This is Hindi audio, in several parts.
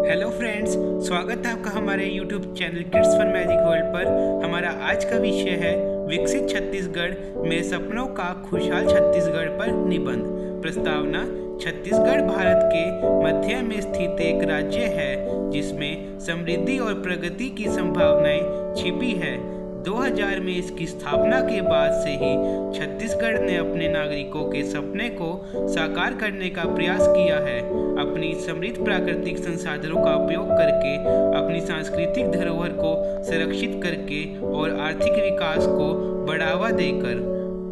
हेलो फ्रेंड्स, स्वागत है आपका हमारे YouTube channel kids fun magic world पर। हमारा आज का विषय है विकसित छत्तीसगढ़, मेरे सपनों का खुशहाल छत्तीसगढ़ पर निबंध। प्रस्तावना: छत्तीसगढ़ भारत के मध्य में स्थित एक राज्य है जिसमें समृद्धि और प्रगति की संभावनाएं छिपी है। 2000 में इसकी स्थापना के बाद से ही छत्तीसगढ़ ने अपने नागरिकों के सपने को साकार करने का प्रयास किया है। अपनी समृद्ध प्राकृतिक संसाधनों का उपयोग करके, अपनी सांस्कृतिक धरोहर को संरक्षित करके और आर्थिक विकास को बढ़ावा देकर।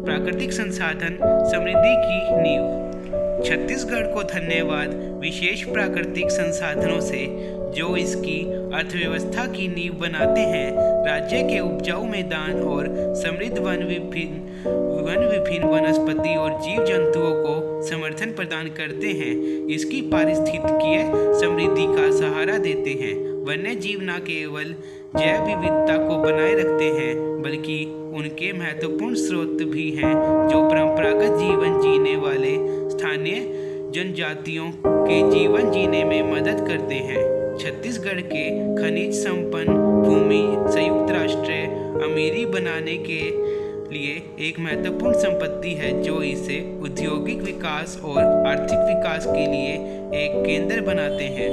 प्राकृतिक संसाधन समृद्धि की नींव। छत्तीसगढ़ को धन्यवाद विशेष प्राकृतिक संसाधनों से जो इसकी अर्थव्यवस्था की नींव बनाते हैं। राज्य के उपजाऊ मैदान और समृद्ध विभिन्न वनस्पति और जीव जंतुओं को समर्थन प्रदान करते हैं। इसकी पारिस्थितिकीय समृद्धि का सहारा देते हैं। वन्य जीव न केवल जैव विविधता को बनाए रखते हैं बल्कि उनके महत्वपूर्ण स्रोत भी हैं जो परंपरागत जीवन जीने वाले स्थानीय जनजातियों के जीवन जीने में मदद करते हैं। छत्तीसगढ़ के खनिज संपन्न भूमि संयुक्त राष्ट्र अमीरी बनाने के लिए एक महत्वपूर्ण संपत्ति है जो इसे औद्योगिक विकास और आर्थिक विकास के लिए एक केंद्र बनाते हैं।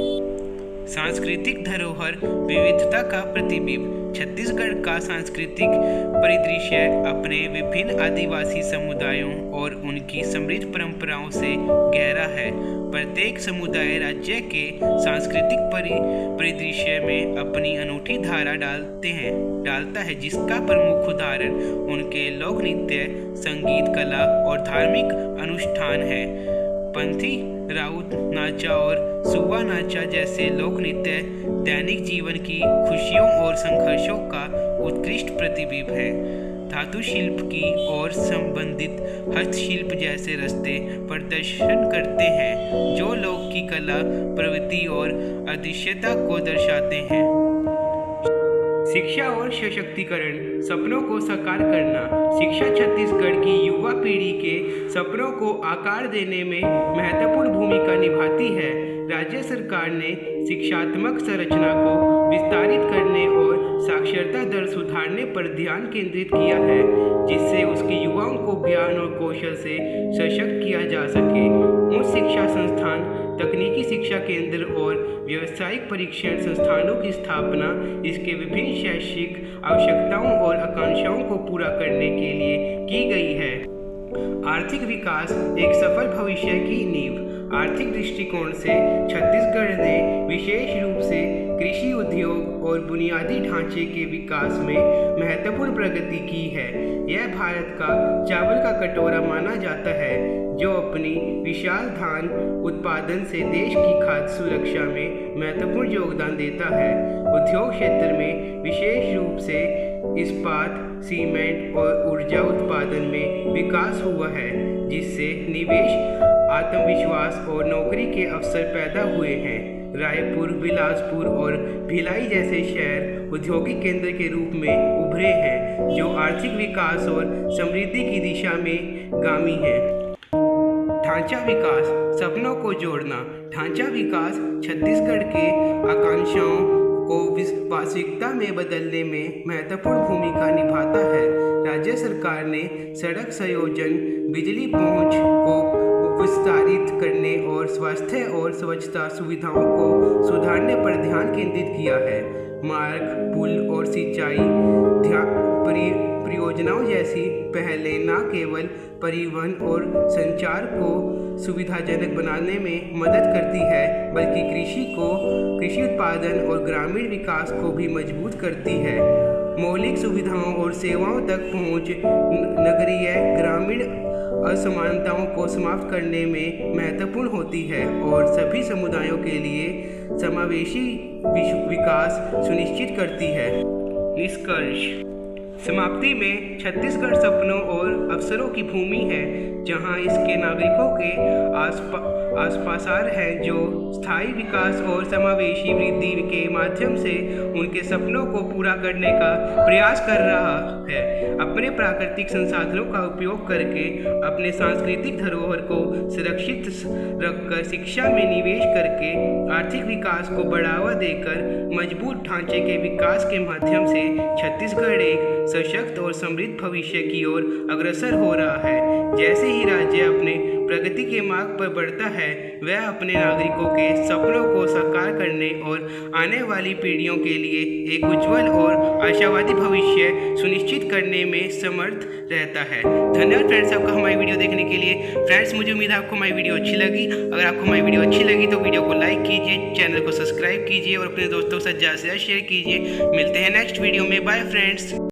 सांस्कृतिक धरोहर विविधता का प्रतिबिंब। छत्तीसगढ़ का सांस्कृतिक परिदृश्य अपने विभिन्न आदिवासी समुदायों और उनकी समृद्ध परंपराओं से गहरा है। प्रत्येक समुदाय राज्य के सांस्कृतिक परिदृश्य में अपनी अनूठी धारा डालता है, जिसका प्रमुख उदाहरण उनके लोक नृत्य, संगीत, कला और धार्मिक अनुष्ठान है। पंथी, राउत नाचा और सुवा नाचा जैसे लोक नृत्य दैनिक जीवन की खुशियों और संघर्षों का उत्कृष्ट प्रतिबिंब है। धातु शिल्प की और संबंधित हस्तशिल्प जैसे रास्ते प्रदर्शन करते हैं जो लोग की कला, प्रवृत्ति और अदृश्यता को दर्शाते हैं। शिक्षा और सशक्तिकरण। सपनों को साकार करना। शिक्षा छत्तीसगढ़ की युवा पीढ़ी के सपनों को आकार देने में महत्वपूर्ण भूमिका निभाती है। राज्य सरकार ने शिक्षात्मक संरचना को विस्तारित करने और साक्षरता दर सुधारने पर ध्यान केंद्रित किया है, जिससे उसके युवाओं को ज्ञान और कौशल से सशक्त किया जा सके। उच्च शिक्षा संस्थान, तकनीकी शिक्षा केंद्र और व्यावसायिक परीक्षण संस्थानों की स्थापना इसके विभिन्न शैक्षिक आवश्यकताओं और आकांक्षाओं को पूरा करने के लिए की गई है। आर्थिक विकास एक सफल भविष्य की नींव। आर्थिक दृष्टिकोण से छत्तीसगढ़ ने विशेष रूप से कृषि उद्योग और बुनियादी ढांचे के विकास में महत्वपूर्ण प्रगति की है। यह भारत का चावल का कटोरा माना जाता है जो अपनी विशाल धान उत्पादन से देश की खाद्य सुरक्षा में महत्वपूर्ण योगदान देता है। उद्योग क्षेत्र में विशेष रूप से इस्पात, सीमेंट और ऊर्जा उत्पादन में विकास हुआ है, जिससे निवेश, आत्मविश्वास और नौकरी के अवसर पैदा हुए हैं। रायपुर, बिलासपुर और भिलाई जैसे शहर औद्योगिक केंद्र के रूप में उभरे हैं जो आर्थिक विकास और समृद्धि की दिशा में गामी हैं। ढांचा विकास। सपनों को जोड़ना। ढांचा विकास छत्तीसगढ़ के आकांक्षाओं को वास्तविकता में बदलने में महत्वपूर्ण भूमिका निभाता है। राज्य सरकार ने सड़क संयोजन, बिजली पहुंच को विस्तारित करने और स्वास्थ्य और स्वच्छता सुविधाओं को सुधारने पर ध्यान केंद्रित किया है। मार्ग, पुल और सिंचाई परियोजनाओं जैसी पहलें न केवल परिवहन और संचार को सुविधाजनक बनाने में मदद करती है बल्कि कृषि उत्पादन और ग्रामीण विकास को भी मजबूत करती है। मौलिक सुविधाओं और सेवाओं तक पहुंच नगरीय ग्रामीण असमानताओं को समाप्त करने में महत्वपूर्ण होती है और सभी समुदायों के लिए समावेशी विकास सुनिश्चित करती है। निष्कर्ष। समाप्ति में छत्तीसगढ़ सपनों और अवसरों की भूमि है जहां इसके नागरिकों के आसपासार है जो स्थायी विकास और समावेशी वृद्धि के माध्यम से उनके सपनों को पूरा करने का प्रयास कर रहा है। अपने प्राकृतिक संसाधनों का उपयोग करके अपने सांस्कृतिक धरोहर को सुरक्षित रखकर शिक्षा में निवेश करके करके आर्थिक विकास को बढ़ावा देकर मजबूत ढांचे के विकास के माध्यम से छत्तीसगढ़ एक सशक्त और समृद्ध भविष्य की ओर अग्रसर हो रहा है। जैसे ही राज्य अपने प्रगति के मार्ग पर बढ़ता है, वह अपने नागरिकों के सपनों को साकार करने और आने वाली पीढ़ियों के लिए एक उज्जवल और आशावादी भविष्य सुनिश्चित करने में समर्थ रहता है। धन्यवाद फ्रेंड्स आपका हमारी वीडियो देखने के लिए। फ्रेंड्स मुझे उम्मीद है आपको हमारी वीडियो अच्छी लगी। अगर आपको हमारी वीडियो अच्छी लगी तो वीडियो को लाइक कीजिए, चैनल को सब्सक्राइब कीजिए और अपने दोस्तों के साथ ज़्यादा से ज़्यादा शेयर कीजिए। मिलते हैं नेक्स्ट वीडियो में। Bye friends.